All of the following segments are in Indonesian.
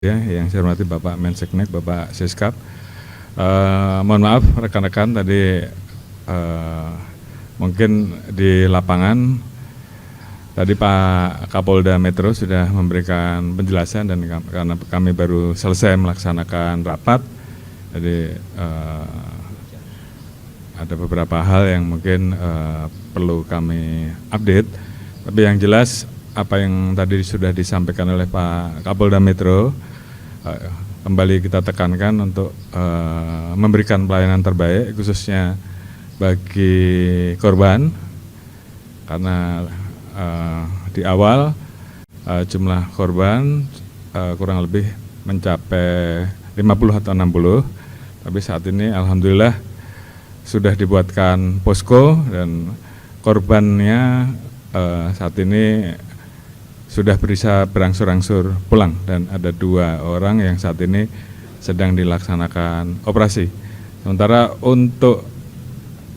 Ya, yang saya hormati Bapak Menseknek, Bapak Siskap. Mohon maaf rekan-rekan tadi mungkin di lapangan tadi Pak Kapolda Metro sudah memberikan penjelasan dan karena kami baru selesai melaksanakan rapat, jadi ada beberapa hal yang mungkin perlu kami update. Tapi yang jelas apa yang tadi sudah disampaikan oleh Pak Kapolda Metro, kembali kita tekankan untuk memberikan pelayanan terbaik khususnya bagi korban, karena di awal jumlah korban kurang lebih mencapai 50 atau 60, tapi saat ini alhamdulillah sudah dibuatkan posko dan korbannya saat ini sudah bisa berangsur-angsur pulang dan ada 2 orang yang saat ini sedang dilaksanakan operasi. Sementara untuk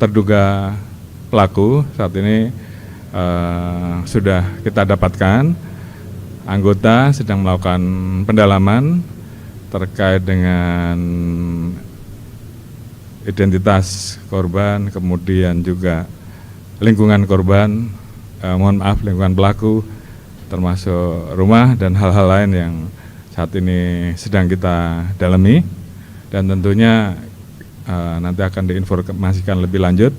terduga pelaku saat ini sudah kita dapatkan, anggota sedang melakukan pendalaman terkait dengan identitas korban, kemudian juga lingkungan korban, lingkungan pelaku, termasuk rumah dan hal-hal lain yang saat ini sedang kita dalami, dan tentunya nanti akan diinformasikan lebih lanjut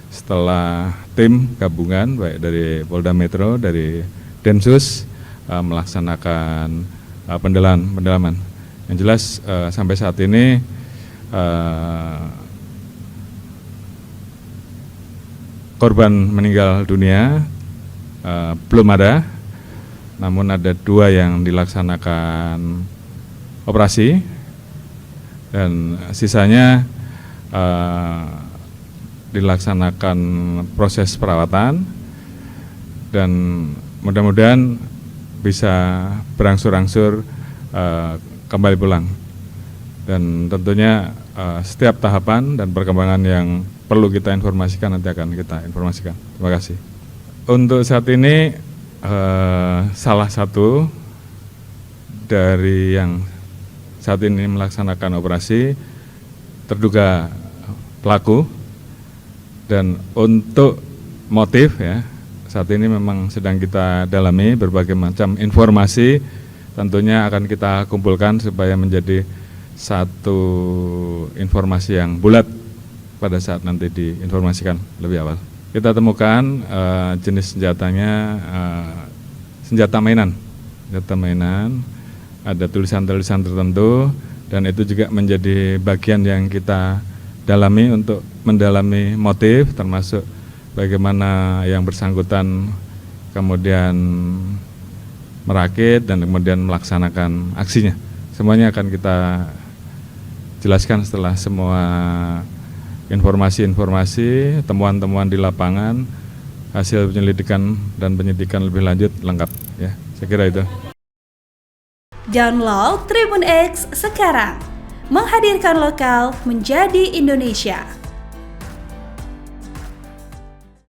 setelah tim gabungan baik dari Polda Metro, dari Densus melaksanakan pendalaman. Yang jelas sampai saat ini korban meninggal dunia belum ada, namun ada 2 yang dilaksanakan operasi dan sisanya dilaksanakan proses perawatan dan mudah-mudahan bisa berangsur-angsur kembali pulang. Dan tentunya setiap tahapan dan perkembangan yang perlu kita informasikan nanti akan kita informasikan. Terima kasih. Untuk saat ini salah satu dari yang saat ini melaksanakan operasi terduga pelaku, dan untuk motif ya saat ini memang sedang kita dalami berbagai macam informasi, tentunya akan kita kumpulkan supaya menjadi satu informasi yang bulat pada saat nanti diinformasikan lebih awal. Kita temukan jenis senjatanya senjata mainan, ada tulisan-tulisan tertentu, dan itu juga menjadi bagian yang kita dalami untuk mendalami motif, termasuk bagaimana yang bersangkutan kemudian merakit dan kemudian melaksanakan aksinya. Semuanya akan kita jelaskan setelah semua informasi-informasi, temuan-temuan di lapangan, hasil penyelidikan dan penyidikan lebih lanjut lengkap. Ya, saya kira itu. Download Tribun X sekarang, menghadirkan lokal menjadi Indonesia.